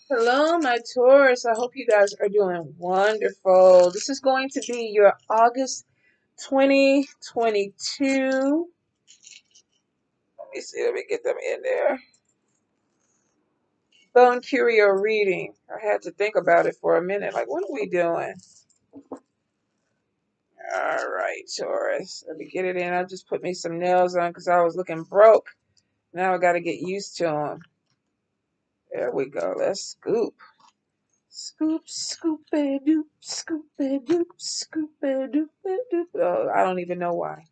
Hello, my Taurus. I hope you guys are doing wonderful. This is going to be your August 2022. Let me see. Let me get them in there. Bone Curio reading. I had to think about it for a minute. Like, what are we doing? All right, Taurus. Let me get it in. I just put me some nails on because I was looking broke. Now I got to get used to them. There we go. Let's scoop. Scoop, scoopy doop, scoopy doop, scoopy doop, doop. Oh, I don't even know why.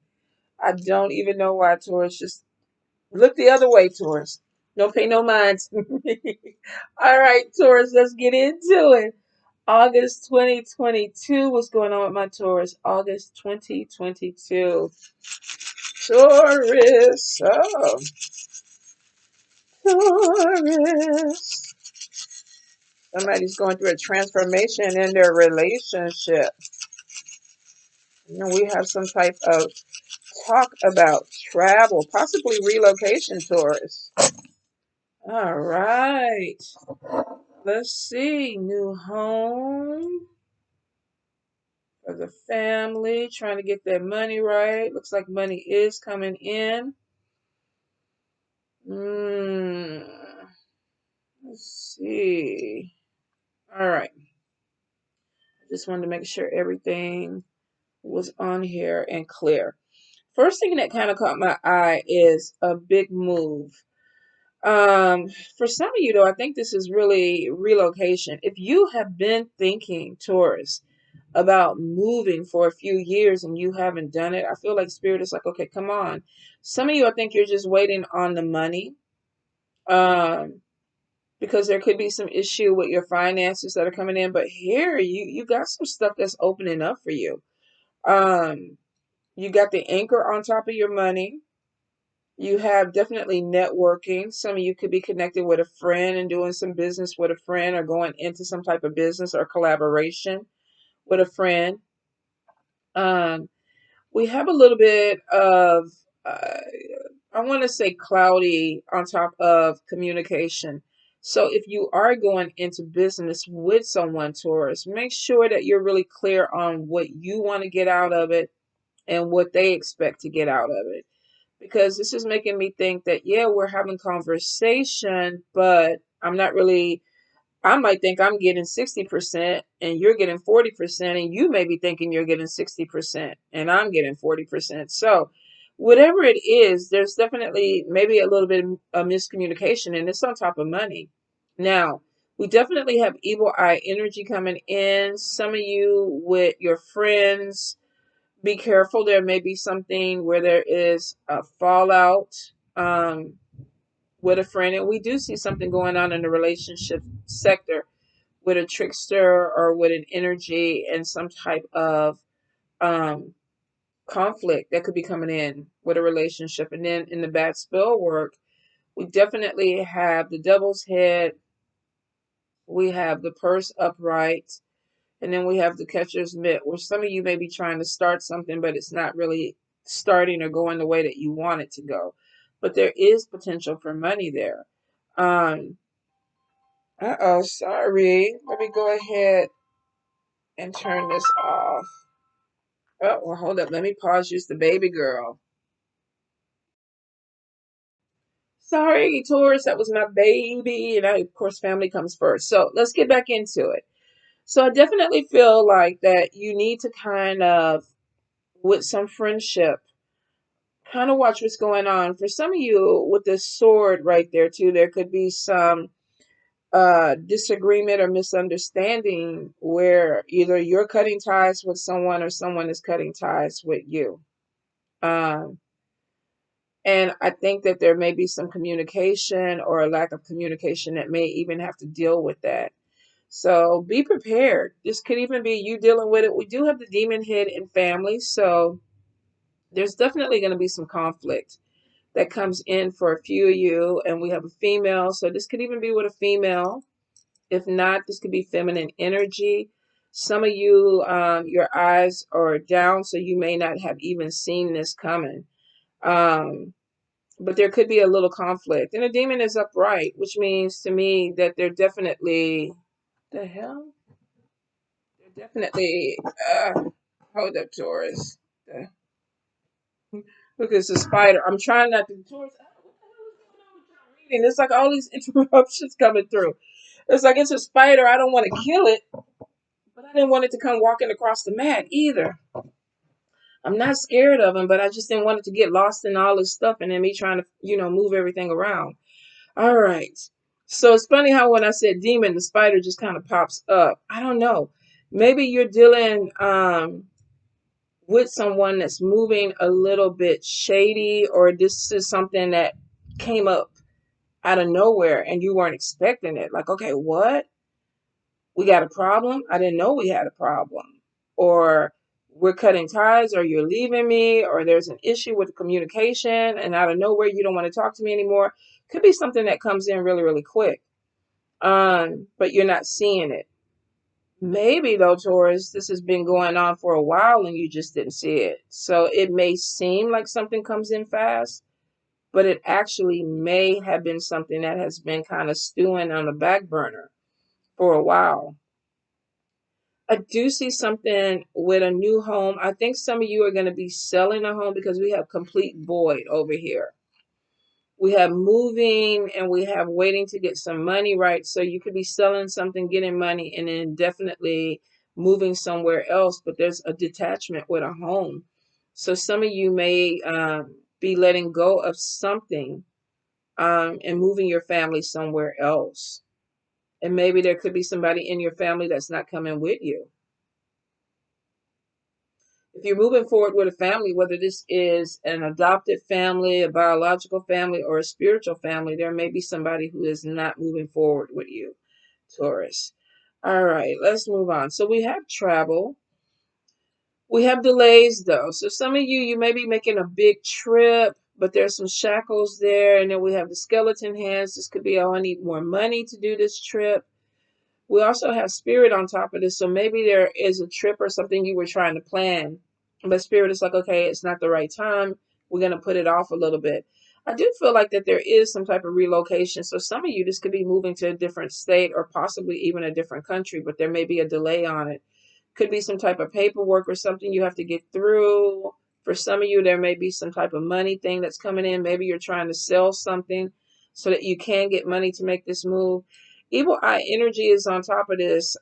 I don't even know why, Taurus. Just look the other way, Taurus. Don't pay no mind to me. All right, Taurus, let's get into it. August 2022. What's going on with my Taurus? August 2022. Taurus. Oh, Taurus. Somebody's going through a transformation in their relationship. We have some type of talk about travel, possibly relocation, Taurus. All right. Let's see. New home for the family, trying to get their money right. Looks like money is coming in. Hmm. Let's see. All right. Just wanted to make sure everything was on here and clear. First thing that kind of caught my eye is a big move. For some of you though, I think this is really relocation. If you have been thinking, Taurus, about moving for a few years and you haven't done it, I feel like Spirit is like, okay, come on. Some of you, I think you're just waiting on the money. Um, because there could be some issue with your finances that are coming in, but here you got some stuff that's opening up for you. Um, you got the anchor on top of your money. You have definitely networking. Some of you could be connected with a friend and doing some business with a friend or going into some type of business or collaboration with a friend. Um, we have a little bit of, uh, I want to say cloudy on top of communication. So if you are going into business with someone, Taurus, make sure that you're really clear on what you want to get out of it and what they expect to get out of it, because this is making me think that, yeah, we're having conversation, but I'm not really, I might think I'm getting 60% and you're getting 40%, and you may be thinking you're getting 60% and I'm getting 40%. So whatever it is, there's definitely maybe a little bit of miscommunication, and it's on top of money. Now, we definitely have evil eye energy coming in. Some of you with your friends, be careful. There may be something where there is a fallout um, with a friend. And we do see something going on in the relationship sector with a trickster or with an energy and some type of um, conflict that could be coming in with a relationship. And then in the bad spell work, we definitely have the devil's head. We have the purse upright. And then we have the catcher's mitt, where some of you may be trying to start something, but it's not really starting or going the way that you want it to go. But there is potential for money there. Um, uh-oh, sorry. Let me go ahead and turn this off. Oh, well, hold up. Let me pause. Use the baby girl. Sorry, Taurus. That was my baby. And I, of course, family comes first. So let's get back into it. So I definitely feel like that you need to kind of, with some friendship, kind of watch what's going on. For some of you with this sword right there too, there could be some disagreement or misunderstanding where either you're cutting ties with someone or someone is cutting ties with you. Um, and I think that there may be some communication or a lack of communication that may even have to deal with that. So be prepared. This could even be you dealing with it. We do have the demon head in family, so there's definitely going to be some conflict that comes in for a few of you, and we have a female, so this could even be with a female. If not, this could be feminine energy. Some of you, your eyes are down, so you may not have even seen this coming. Um, but there could be a little conflict. And the demon is upright, which means to me that they're definitely, the hell? They're definitely, hold up, Taurus. Uh, Look, it's a spider. I'm trying not to, Taurus, what the hell is going on with your reading? It's like all these interruptions coming through. It's like it's a spider. I don't want to kill it, but I didn't want it to come walking across the mat either. I'm not scared of him, but I just didn't want it to get lost in all this stuff and then me trying to, move everything around. All right. So it's funny how when I said demon, the spider just kind of pops up. I don't know. Maybe you're dealing with someone that's moving a little bit shady, or this is something that came up out of nowhere and you weren't expecting it. Like, okay, what? We got a problem? I didn't know we had a problem. Or we're cutting ties, or you're leaving me, or there's an issue with the communication, and out of nowhere you don't want to talk to me anymore. Could be something that comes in really, really quick. But you're not seeing it. Maybe though, Taurus, this has been going on for a while and you just didn't see it. So it may seem like something comes in fast, but it actually may have been something that has been kind of stewing on the back burner for a while. I do see something with a new home. I think some of you are going to be selling a home because we have complete void over here. We have moving and we have waiting to get some money, right? So you could be selling something, getting money, and then definitely moving somewhere else. But there's a detachment with a home. So some of you may be letting go of something and moving your family somewhere else. And maybe there could be somebody in your family that's not coming with you. If you're moving forward with a family, whether this is an adopted family, a biological family, or a spiritual family, there may be somebody who is not moving forward with you, Taurus. All right, let's move on. So we have travel. We have delays, though. So some of you may be making a big trip, but there's some shackles there. And then we have the skeleton hands. This could be, oh, I need more money to do this trip. We also have spirit on top of this. So maybe there is a trip or something you were trying to plan, but spirit is like, okay, it's not the right time. We're going to put it off a little bit. I do feel like that there is some type of relocation. So some of you, this could be moving to a different state or possibly even a different country, but there may be a delay on it. Could be some type of paperwork or something you have to get through. For some of you, there may be some type of money thing that's coming in. Maybe you're trying to sell something so that you can get money to make this move. Evil eye energy is on top of this.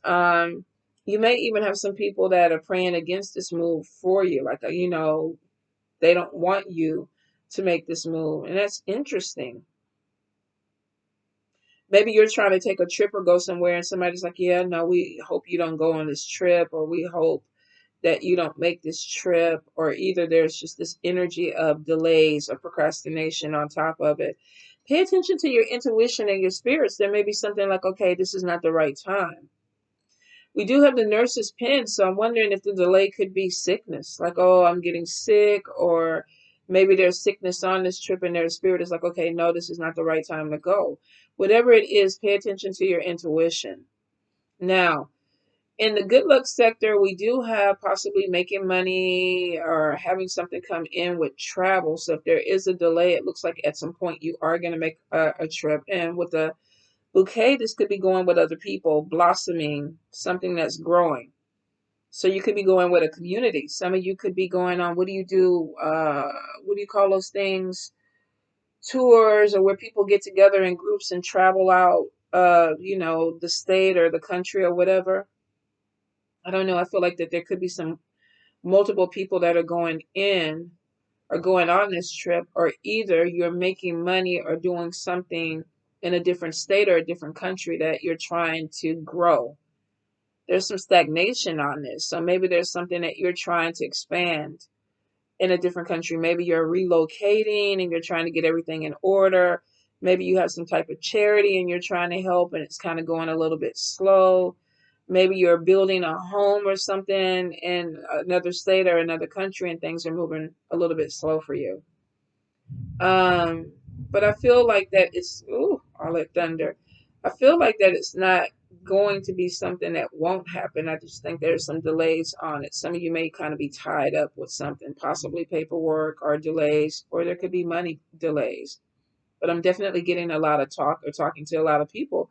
You may even have some people that are praying against this move for you. Like, they don't want you to make this move. And that's interesting. Maybe you're trying to take a trip or go somewhere and somebody's like, yeah, no, we hope you don't go on this trip, or we hope that you don't make this trip, or either there's just this energy of delays or procrastination on top of it. Pay attention to your intuition and your spirits. There may be something like, okay, this is not the right time. We do have the nurse's pen, so I'm wondering if the delay could be sickness. Like, oh, I'm getting sick, or maybe there's sickness on this trip and their spirit is like, okay, no, this is not the right time to go. Whatever it is, pay attention to your intuition. Now, in the good luck sector, we do have possibly making money or having something come in with travel. So if there is a delay, it looks like at some point you are going to make a trip. And with the bouquet, this could be going with other people, blossoming, something that's growing. So you could be going with a community. Some of you could be going on, what do you do? What do you call those things? Tours, or where people get together in groups and travel out, the state or the country or whatever. I don't know. I feel like that there could be some multiple people that are going in or going on this trip, or either you're making money or doing something in a different state or a different country that you're trying to grow. There's some stagnation on this. So maybe there's something that you're trying to expand in a different country. Maybe you're relocating and you're trying to get everything in order. Maybe you have some type of charity and you're trying to help and it's kind of going a little bit slow. Maybe you're building a home or something in another state or another country and things are moving a little bit slow for you. Um, but I feel like that it's, ooh, all that thunder. I feel like that it's not going to be something that won't happen. I just think there's some delays on it. Some of you may kind of be tied up with something, possibly paperwork or delays, or there could be money delays. But I'm definitely getting a lot of talk or talking to a lot of people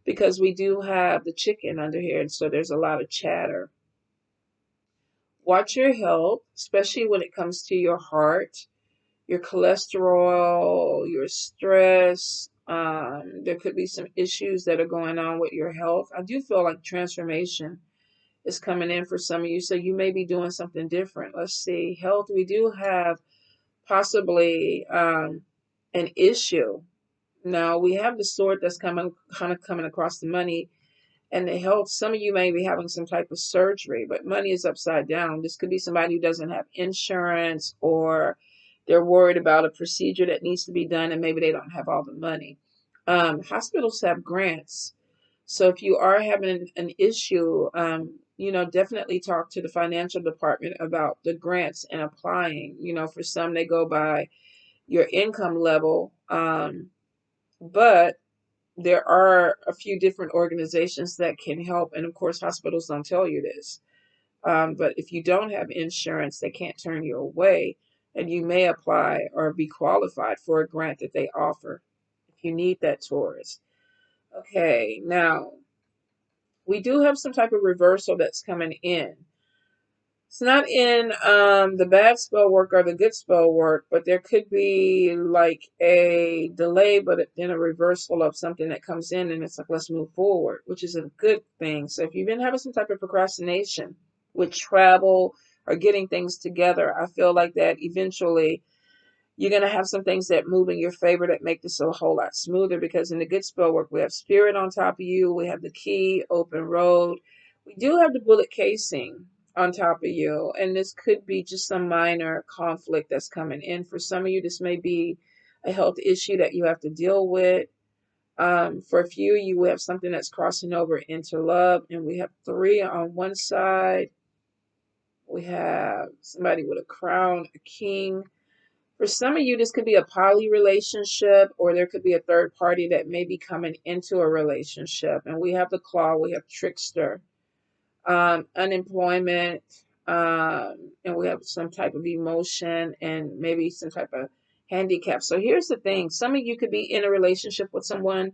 because we do have the chicken under here. And so there's a lot of chatter. Watch your health, especially when it comes to your heart, your cholesterol, your stress. There could be some issues that are going on with your health. I do feel like transformation is coming in for some of you, so you may be doing something different. Let's see. Health, we do have possibly an issue. Now we have the sword that's coming across the money and the health. Some of you may be having some type of surgery, but money is upside down. This could be somebody who doesn't have insurance, or they're worried about a procedure that needs to be done and maybe they don't have all the money. Hospitals have grants. So if you are having an issue, definitely talk to the financial department about the grants and applying. For some, they go by your income level. But there are a few different organizations that can help. And of course, hospitals don't tell you this. But if you don't have insurance, they can't turn you away. And you may apply or be qualified for a grant that they offer if you need that, Taurus. Okay, now we do have some type of reversal that's coming in. It's not in the bad spell work or the good spell work, but there could be like a delay, but then a reversal of something that comes in and it's like, let's move forward, which is a good thing. So if you've been having some type of procrastination with travel or getting things together, I feel like that eventually you're going to have some things that move in your favor that make this a whole lot smoother, because in the good spell work, we have spirit on top of you. We have the key, open road. We do have the bullet casing on top of you. And this could be just some minor conflict that's coming in. For some of you, this may be a health issue that you have to deal with. For a few, you will have something that's crossing over into love. And we have 3 on one side. We have somebody with a crown, a king. For some of you, this could be a poly relationship, or there could be a third party that may be coming into a relationship. And we have the claw, we have trickster, unemployment, and we have some type of emotion and maybe some type of handicap. So here's the thing. Some of you could be in a relationship with someone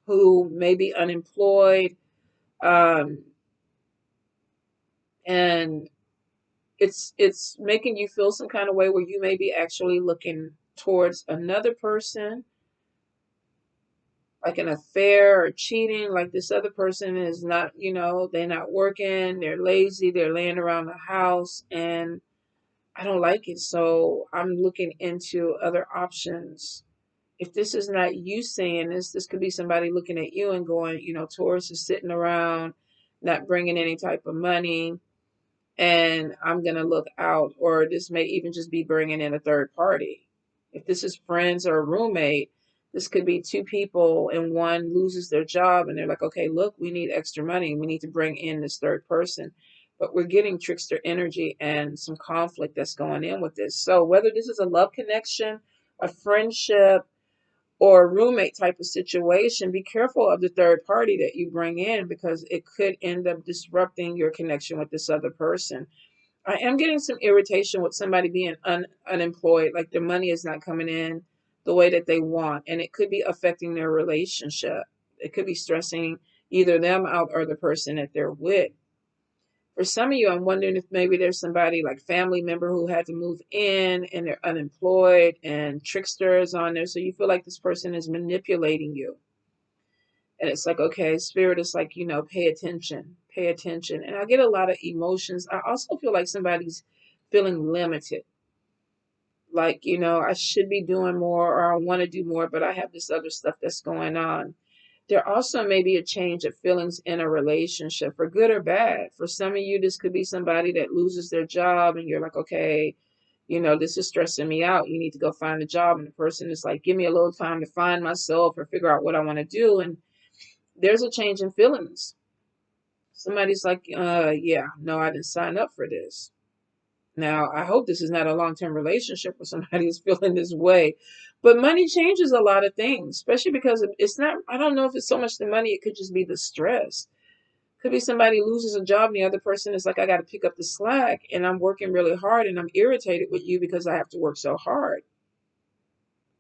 who may be unemployed, and it's making you feel some kind of way where you may be actually looking towards another person, like an affair or cheating, like this other person is not, they're not working, they're lazy, they're laying around the house, and I don't like it. So I'm looking into other options. If this is not you saying this could be somebody looking at you and going, Taurus is sitting around, not bringing any type of money, and I'm going to look out. Or this may even just be bringing in a third party. If this is friends or a roommate, this could be 2 people and one loses their job and they're like, okay, look, we need extra money. We need to bring in this third person. But we're getting trickster energy and some conflict that's going in with this. So whether this is a love connection, a friendship, or a roommate type of situation, be careful of the third party that you bring in, because it could end up disrupting your connection with this other person. I am getting some irritation with somebody being unemployed, like their money is not coming in the way that they want, and it could be affecting their relationship. It could be stressing either them out or the person that they're with. For some of you, I'm wondering if maybe there's somebody like family member who had to move in and they're unemployed and tricksters on there. So you feel like this person is manipulating you. And it's like, okay, spirit is like, pay attention, pay attention. And I get a lot of emotions. I also feel like somebody's feeling limited. Like, I should be doing more, or I want to do more, but I have this other stuff that's going on. There also may be a change of feelings in a relationship, for good or bad. For some of you, this could be somebody that loses their job and you're like, okay, this is stressing me out. You need to go find a job. And the person is like, give me a little time to find myself or figure out what I want to do. And there's a change in feelings. Somebody's like, yeah, no, I didn't sign up for this. Now, I hope this is not a long-term relationship where somebody is feeling this way, But money changes a lot of things, especially because it's not, I don't know if it's so much the money, it could just be the stress. Could be somebody loses a job and the other person is like, I got to pick up the slack and I'm working really hard and I'm irritated with you because I have to work so hard.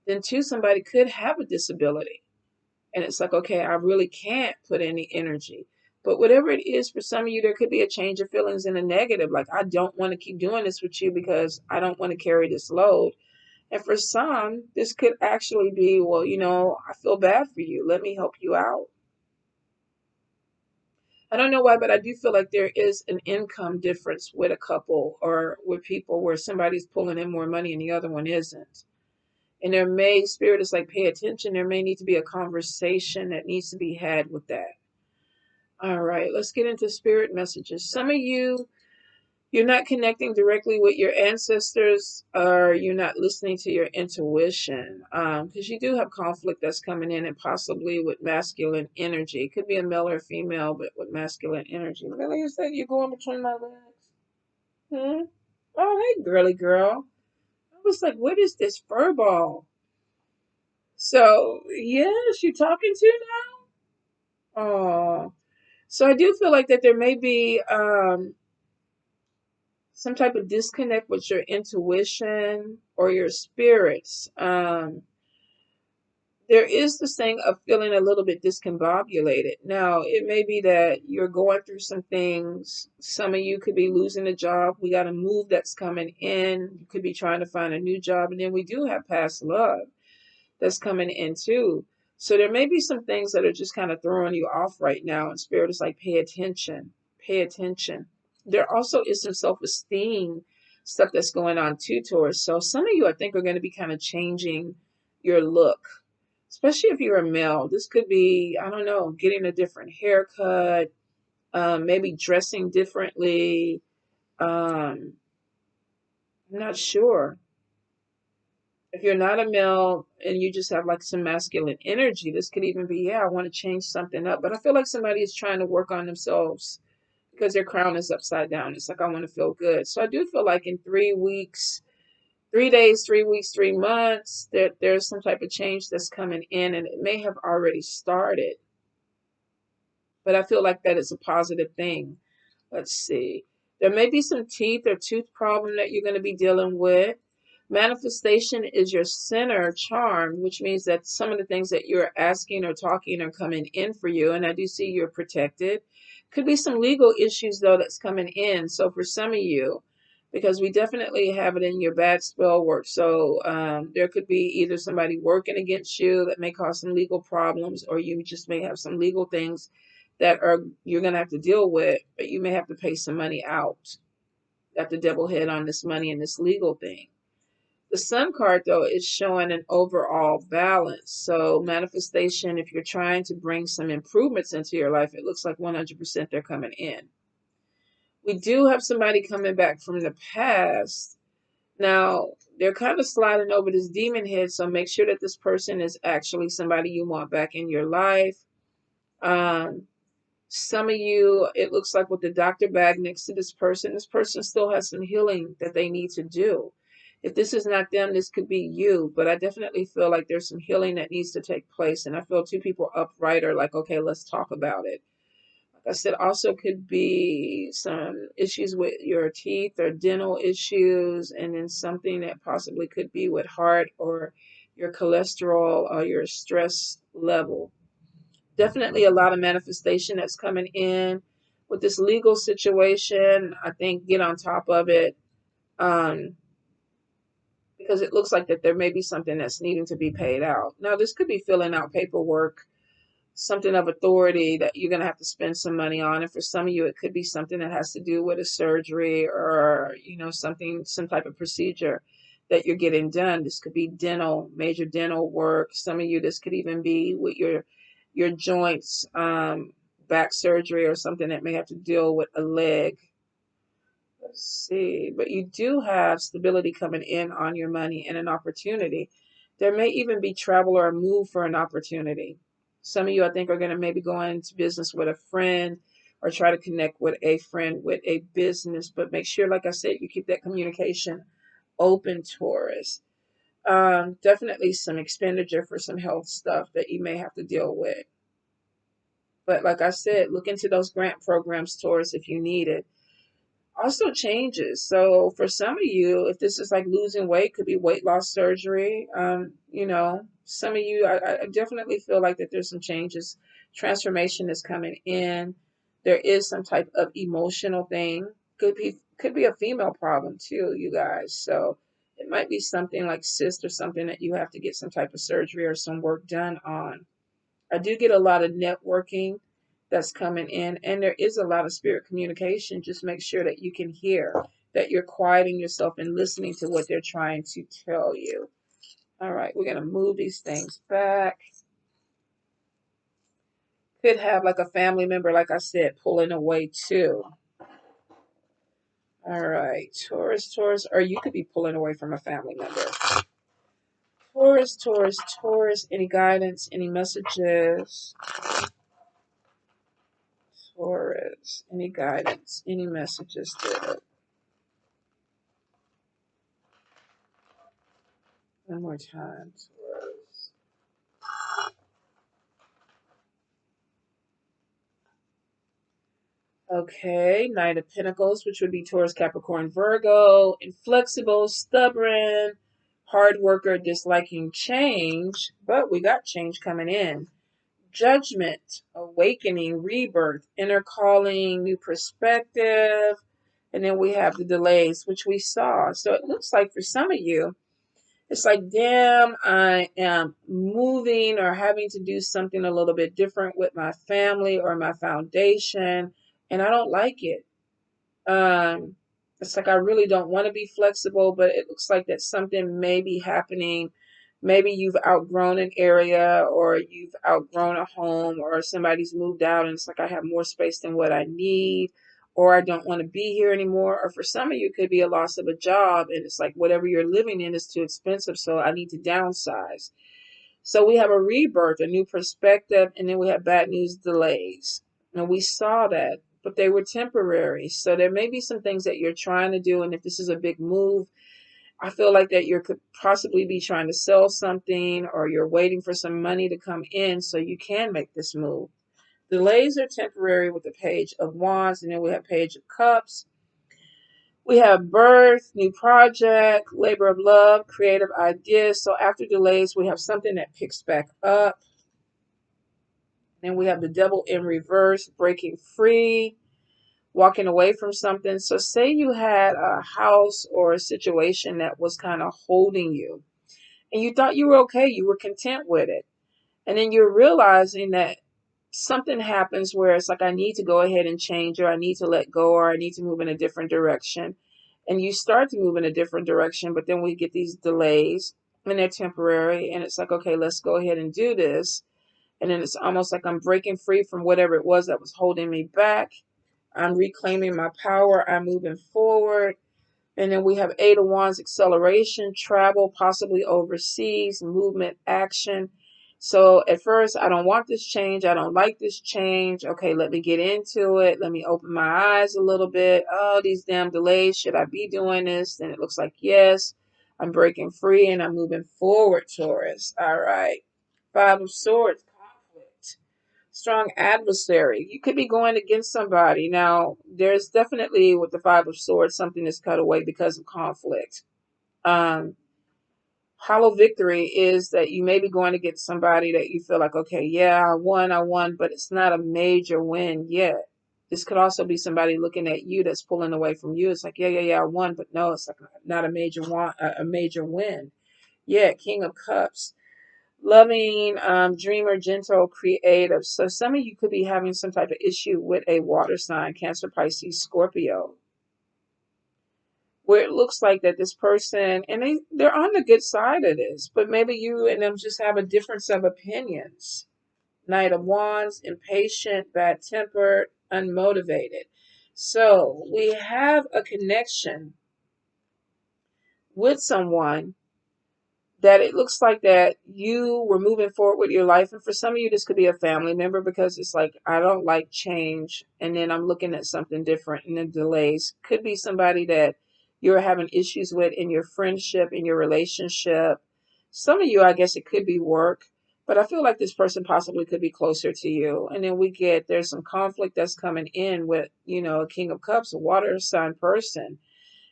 Then too, somebody could have a disability. And it's like, okay, I really can't put any energy. But whatever it is, for some of you, there could be a change of feelings in a negative. Like, I don't want to keep doing this with you because I don't want to carry this load. And for some, this could actually be, well, I feel bad for you. Let me help you out. I don't know why, but I do feel like there is an income difference with a couple or with people where somebody's pulling in more money and the other one isn't. And spirit is like, pay attention. There may need to be a conversation that needs to be had with that. All right, let's get into spirit messages. Some of you, you're not connecting directly with your ancestors, or you're not listening to your intuition, because you do have conflict that's coming in, and possibly with masculine energy. It could be a male or female, but with masculine energy. Really, is that you going between my legs? Hmm? Oh, hey, girly girl. I was like, what is this fur ball? So, yes, you talking to now? Oh, so I do feel like that there may be some type of disconnect with your intuition or your spirits. There is this thing of feeling a little bit discombobulated. Now, it may be that you're going through some things. Some of you could be losing a job. We got a move that's coming in. You could be trying to find a new job. And then we do have past love that's coming in too. So there may be some things that are just kind of throwing you off right now. And spirit is like, pay attention, pay attention. There also is some self-esteem stuff that's going on too, Taurus. So some of you, I think, are going to be kind of changing your look, especially if you're a male. This could be, I don't know, getting a different haircut, maybe dressing differently. I'm not sure. If you're not a male and you just have like some masculine energy, this could even be, yeah, I want to change something up. But I feel like somebody is trying to work on themselves because their crown is upside down. It's like, I want to feel good. So I do feel like in 3 weeks, 3 days, 3 weeks, 3 months, that there's some type of change that's coming in, and it may have already started. But I feel like that is a positive thing. Let's see. There may be some teeth or tooth problem that you're going to be dealing with. Manifestation is your center charm, which means that some of the things that you're asking or talking are coming in for you. And I do see you're protected. Could be some legal issues, though, that's coming in. So for some of you, because we definitely have it in your bad spell work. So there could be either somebody working against you that may cause some legal problems, or you just may have some legal things that are you're going to have to deal with, but you may have to pay some money out. Got the devil head on this money and this legal thing. The Sun card, though, is showing an overall balance. So manifestation, if you're trying to bring some improvements into your life, it looks like 100% they're coming in. We do have somebody coming back from the past. Now, they're kind of sliding over this demon head, so make sure that this person is actually somebody you want back in your life. Some of you, it looks like with the doctor bag next to this person still has some healing that they need to do. If this is not them, this could be you. But I definitely feel like there's some healing that needs to take place. And I feel two people upright are like, okay, let's talk about it. Like I said, also could be some issues with your teeth or dental issues. And then something that possibly could be with heart or your cholesterol or your stress level. Definitely a lot of manifestation that's coming in with this legal situation. I think get on top of it, because it looks like that there may be something that's needing to be paid out. Now, this could be filling out paperwork, something of authority that you're going to have to spend some money on. And for some of you, it could be something that has to do with a surgery or, something, some type of procedure that you're getting done. This could be dental, major dental work. Some of you, this could even be with your joints, back surgery or something that may have to deal with a leg. Let's see. But you do have stability coming in on your money and an opportunity. There may even be travel or a move for an opportunity. Some of you, I think, are going to maybe go into business with a friend or try to connect with a friend with a business. But make sure, like I said, you keep that communication open, Taurus. Definitely some expenditure for some health stuff that you may have to deal with. But like I said, look into those grant programs, Taurus, if you need it. Also changes. So for some of you, if this is like losing weight, could be weight loss surgery. Some of you, I definitely feel like that there's some changes. Transformation is coming in. There is some type of emotional thing. Could be a female problem too, you guys. So it might be something like cyst or something that you have to get some type of surgery or some work done on. I do get a lot of networking that's coming in, and there is a lot of spirit communication. Just make sure that you can hear, that you're quieting yourself and listening to what they're trying to tell you. All right, we're going to move these things back. Could have like a family member, like I said, pulling away too. All right, Taurus, or you could be pulling away from a family member. Taurus, any guidance, any messages? Taurus, any guidance, any messages there? One more time, Taurus. Okay, Knight of Pentacles, which would be Taurus, Capricorn, Virgo, inflexible, stubborn, hard worker, disliking change, but we got change coming in. Judgment, awakening, rebirth, inner calling, new perspective, and then we have the delays, which we saw. So it looks like for some of you, it's like, damn, I am moving or having to do something a little bit different with my family or my foundation, and I don't like it. Um, it's like I really don't want to be flexible, but it looks like that something may be happening. Maybe you've outgrown an area or you've outgrown a home or somebody's moved out and it's like I have more space than what I need or I don't want to be here anymore. Or for some of you, it could be a loss of a job and it's like whatever you're living in is too expensive, so I need to downsize. So we have a rebirth, a new perspective, and then we have bad news delays. And we saw that, but they were temporary. So there may be some things that you're trying to do. And if this is a big move, I feel like that you could possibly be trying to sell something or you're waiting for some money to come in so you can make this move. Delays are temporary with the Page of Wands, and then we have Page of Cups. We have birth, new project, labor of love, creative ideas. So after delays, we have something that picks back up. Then we have the devil in reverse, breaking free, walking away from something. So say you had a house or a situation that was kind of holding you and you thought you were okay, you were content with it. And then you're realizing that something happens where it's like, I need to go ahead and change, or I need to let go, or I need to move in a different direction. And you start to move in a different direction, but then we get these delays and they're temporary. And it's like, okay, let's go ahead and do this. And then it's almost like I'm breaking free from whatever it was that was holding me back. I'm reclaiming my power. I'm moving forward. And then we have Eight of Wands, acceleration, travel, possibly overseas, movement, action. So at first, I don't want this change. I don't like this change. Okay, let me get into it. Let me open my eyes a little bit. Oh, these damn delays. Should I be doing this? Then it looks like yes. I'm breaking free and I'm moving forward, Taurus. All right. Five of Swords, conflict. Strong adversary. You could be going against somebody. Now, there's definitely with the Five of Swords something that's cut away because of conflict. Um, Hollow victory is that you may be going against somebody that you feel like, okay, yeah, I won, but it's not a major win yet. This could also be somebody looking at you that's pulling away from you. It's like, yeah, I won, but no, it's like not a major win. Yeah, King of Cups. Loving, dreamer, gentle, creative. So some of you could be having some type of issue with a water sign, Cancer, Pisces, Scorpio, where it looks like that this person, and they're on the good side of this, but maybe you and them just have a difference of opinions. Knight of Wands, impatient, bad-tempered, unmotivated. So we have a connection with someone that it looks like that you were moving forward with your life. And for some of you, this could be a family member because it's like, I don't like change. And then I'm looking at something different and then delays. Could be somebody that you're having issues with in your friendship, in your relationship. Some of you, I guess it could be work, but I feel like this person possibly could be closer to you. And then we get, there's some conflict that's coming in with, a King of Cups, a water sign person.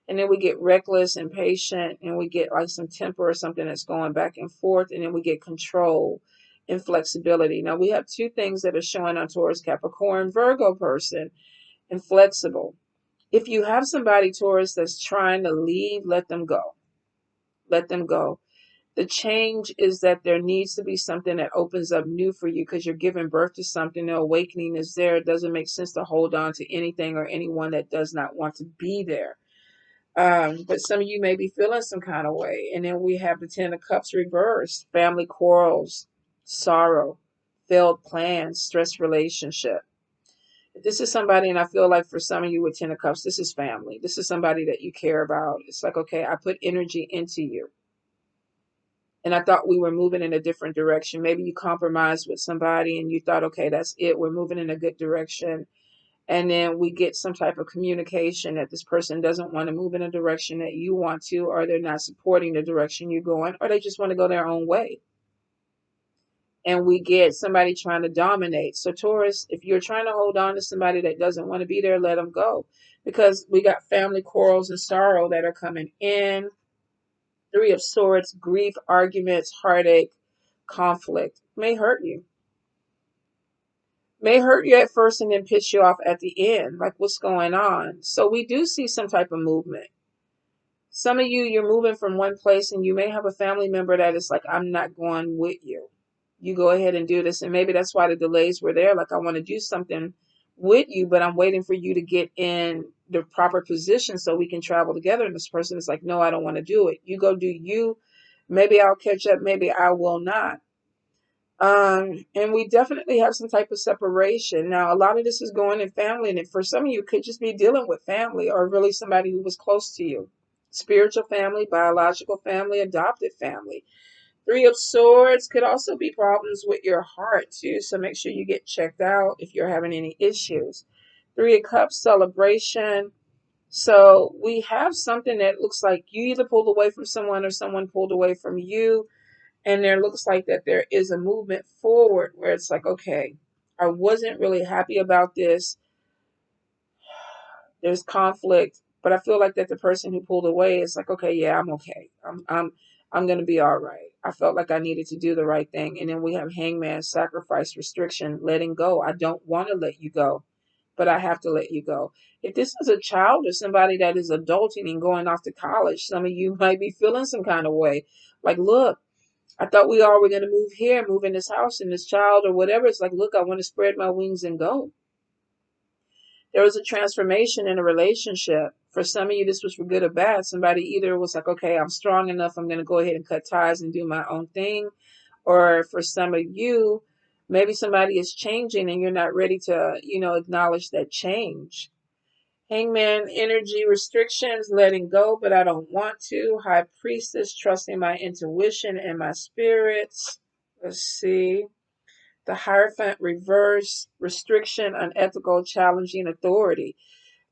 And then we get reckless, impatient, and we get like some temper or something that's going back and forth. And then we get control and flexibility. Now we have two things that are showing on Taurus, Capricorn, Virgo person, and flexible. If you have somebody, Taurus, that's trying to leave, let them go. Let them go. The change is that there needs to be something that opens up new for you because you're giving birth to something. The awakening is there. It doesn't make sense to hold on to anything or anyone that does not want to be there. But some of you may be feeling some kind of way. And then we have the Ten of Cups reversed, family quarrels, sorrow, failed plans, stress relationship. If this is somebody, and I feel like for some of you with Ten of Cups, this is family. This is somebody that you care about. It's like, okay, I put energy into you. And I thought we were moving in a different direction. Maybe you compromised with somebody and you thought, okay, that's it. We're moving in a good direction. And then we get some type of communication that this person doesn't want to move in a direction that you want to, or they're not supporting the direction you're going, or they just want to go their own way. And we get somebody trying to dominate. So Taurus, if you're trying to hold on to somebody that doesn't want to be there, let them go. Because we got family quarrels and sorrow that are coming in. Three of Swords, grief, arguments, heartache, conflict may hurt you. May hurt you at first and then piss you off at the end. Like, what's going on? So we do see some type of movement. Some of you, you're moving from one place and you may have a family member that is like, I'm not going with you. You go ahead and do this. And maybe that's why the delays were there. Like, I want to do something with you, but I'm waiting for you to get in the proper position so we can travel together. And this person is like, no, I don't want to do it. You go do you. Maybe I'll catch up. Maybe I will not. And we definitely have some type of separation. Now, a lot of this is going in family, and for some of you, it could just be dealing with family or really somebody who was close to you. Spiritual family, biological family, adopted family. Three of Swords could also be problems with your heart, too, so make sure you get checked out if you're having any issues. Three of Cups, celebration. So we have something that looks like you either pulled away from someone or someone pulled away from you. And there looks like that there is a movement forward where it's like, okay, I wasn't really happy about this. There's conflict, but I feel like that the person who pulled away is like, okay, yeah, I'm okay. I'm going to be all right. I felt like I needed to do the right thing. And then we have hangman, sacrifice, restriction, letting go. I don't want to let you go, but I have to let you go. If this is a child or somebody that is adulting and going off to college, some of you might be feeling some kind of way. Like, look, I thought we all were going to move here, move in this house, and this child or whatever. It's like, look, I want to spread my wings and go. There was a transformation in a relationship. For some of you, this was for good or bad. Somebody either was like, okay, I'm strong enough. I'm going to go ahead and cut ties and do my own thing. Or for some of you, maybe somebody is changing and you're not ready to, acknowledge that change. Hangman, energy restrictions, letting go, but I don't want to. High Priestess, trusting my intuition and my spirits. Let's see. The Hierophant, reverse, restriction, unethical, challenging authority.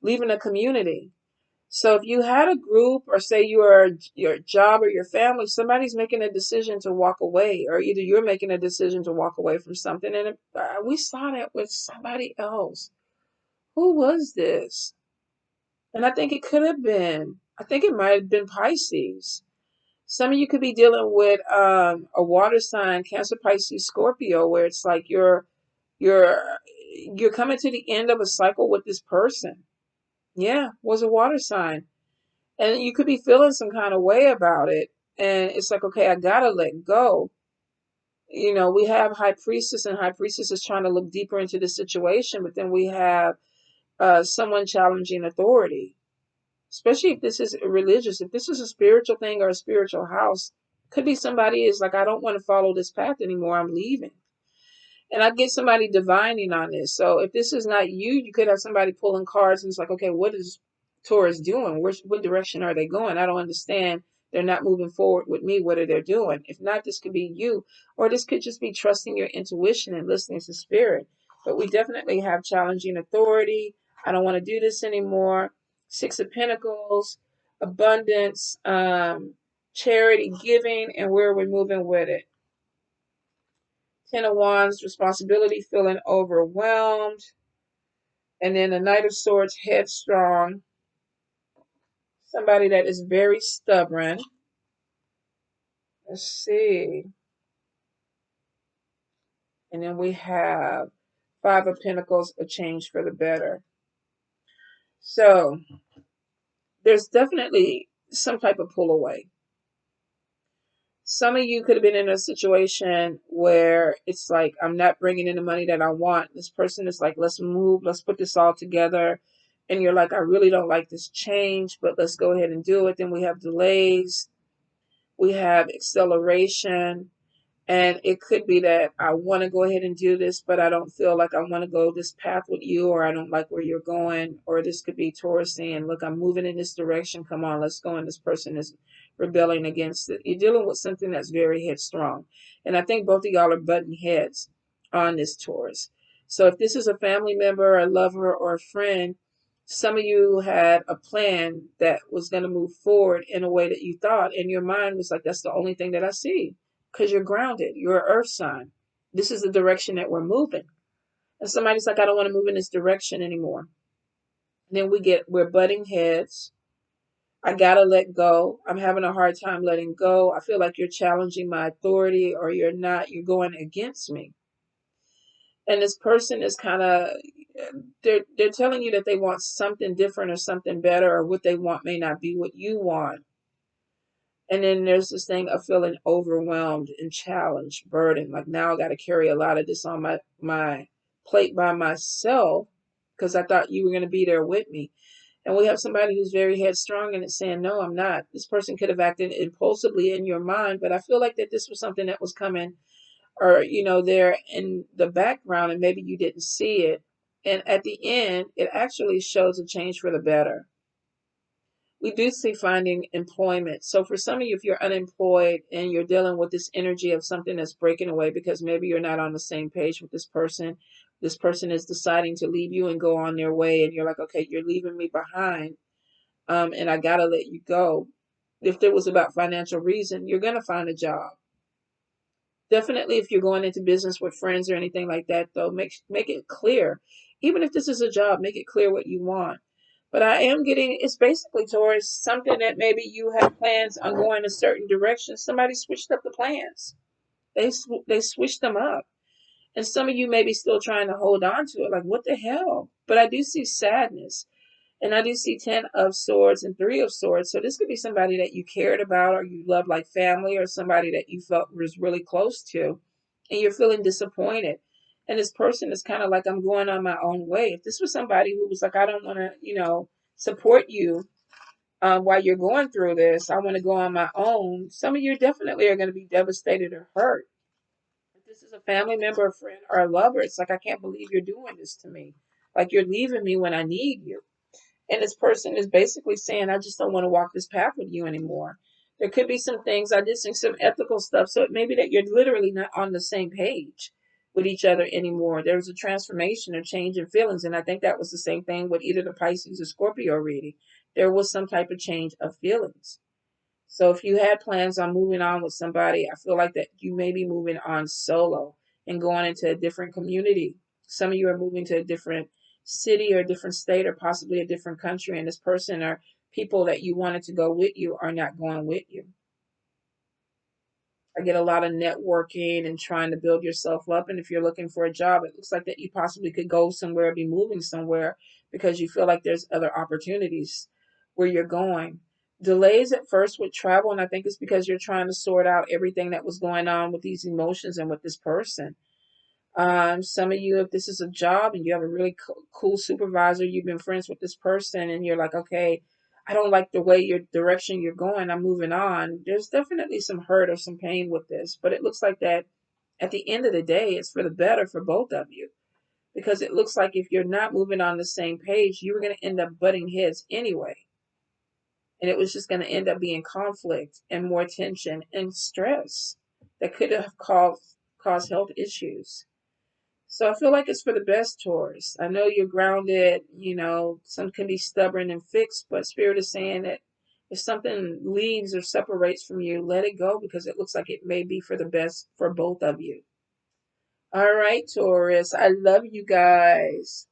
Leaving a community. So if you had a group, or say your job or your family, somebody's making a decision to walk away, or either you're making a decision to walk away from something. And we saw that with somebody else. Who was this? And I think it could have been, I think it might have been Pisces. Some of you could be dealing with a water sign, Cancer, Pisces, Scorpio, where it's like you're you're coming to the end of a cycle with this person. Yeah, was a water sign. And you could be feeling some kind of way about it. And it's like, okay, I gotta let go. We have High Priestess, and High Priestess is trying to look deeper into the situation, but then we have someone challenging authority. Especially if this is religious, if this is a spiritual thing or a spiritual house, could be somebody is like, I don't want to follow this path anymore. I'm leaving. And I get somebody divining on this. So if this is not you, you could have somebody pulling cards and it's like, okay, what is Taurus doing? What direction are they going? I don't understand. They're not moving forward with me. What are they doing? If not, this could be you, or this could just be trusting your intuition and listening to spirit. But we definitely have challenging authority. I don't want to do this anymore. Six of Pentacles, abundance, charity, giving, and where we're moving with it. 10 of Wands, responsibility, feeling overwhelmed. And then the Knight of Swords, headstrong. Somebody that is very stubborn. Let's see. And then we have 5 of Pentacles, a change for the better. So there's definitely some type of pull away. Some of you could have been in a situation where it's like, I'm not bringing in the money that I want. This person is like, let's move, let's put this all together. And you're like, I really don't like this change, but let's go ahead and do it. Then we have delays. We have acceleration. And it could be that I want to go ahead and do this, but I don't feel like I want to go this path with you, or I don't like where you're going. Or this could be Taurus saying, look, I'm moving in this direction. Come on, let's go. And this person is rebelling against it. You're dealing with something that's very headstrong. And I think both of y'all are butting heads on this Taurus. So if this is a family member, a lover, or a friend, some of you had a plan that was going to move forward in a way that you thought, and your mind was like, that's the only thing that I see. Because you're grounded. You're an earth sign. This is the direction that we're moving. And somebody's like, I don't want to move in this direction anymore. And then we're butting heads. I gotta let go. I'm having a hard time letting go. I feel like you're challenging my authority, or you're going against me. And this person is kind of, they're telling you that they want something different or something better, or what they want may not be what you want. And then there's this thing of feeling overwhelmed and challenged, burdened. Like, now I got to carry a lot of this on my plate by myself, because I thought you were going to be there with me. And we have somebody who's very headstrong and it's saying, no, I'm not. This person could have acted impulsively in your mind, but I feel like that this was something that was coming, or, there in the background, and maybe you didn't see it. And at the end, it actually shows a change for the better. We do see finding employment. So for some of you, if you're unemployed and you're dealing with this energy of something that's breaking away because maybe you're not on the same page with this person is deciding to leave you and go on their way, and you're like, okay, you're leaving me behind, and I gotta let you go. If there was about financial reason, you're gonna find a job. Definitely, if you're going into business with friends or anything like that, though, make it clear. Even if this is a job, make it clear what you want. But I am getting, it's basically towards something that maybe you have plans on going a certain direction. Somebody switched up the plans. They switched them up. And some of you may be still trying to hold on to it. Like, what the hell? But I do see sadness. And I do see 10 of Swords and 3 of Swords. So this could be somebody that you cared about, or you love like family, or somebody that you felt was really close to. And you're feeling disappointed. And this person is kind of like, I'm going on my own way. If this was somebody who was like, I don't want to, support you while you're going through this, I want to go on my own. Some of you definitely are going to be devastated or hurt. If this is a family member, a friend, or a lover, it's like, I can't believe you're doing this to me. Like, you're leaving me when I need you. And this person is basically saying, I just don't want to walk this path with you anymore. There could be some things, I did some ethical stuff. So it may be that you're literally not on the same page with each other anymore. There was a transformation or change in feelings. And I think that was the same thing with either the Pisces or Scorpio reading. There was some type of change of feelings. So if you had plans on moving on with somebody, I feel like that you may be moving on solo and going into a different community. Some of you are moving to a different city or a different state, or possibly a different country, and this person or people that you wanted to go with you are not going with you. I get a lot of networking and trying to build yourself up. And if you're looking for a job, it looks like that you possibly could go somewhere, be moving somewhere, because you feel like there's other opportunities where you're going. Delays at first with travel, and I think it's because you're trying to sort out everything that was going on with these emotions and with this person. Some of you, if this is a job and you have a really cool supervisor, you've been friends with this person, and you're like, okay, I don't like the way your direction you're going, I'm moving on. There's definitely some hurt or some pain with this, but it looks like that at the end of the day, it's for the better for both of you, because it looks like if you're not moving on the same page, you were going to end up butting heads anyway. And it was just going to end up being conflict and more tension and stress that could have caused health issues. So I feel like it's for the best, Taurus. I know you're grounded, some can be stubborn and fixed, but Spirit is saying that If something leaves or separates from you, let it go, because it looks like it may be for the best for both of you. All right, Taurus. I love you guys.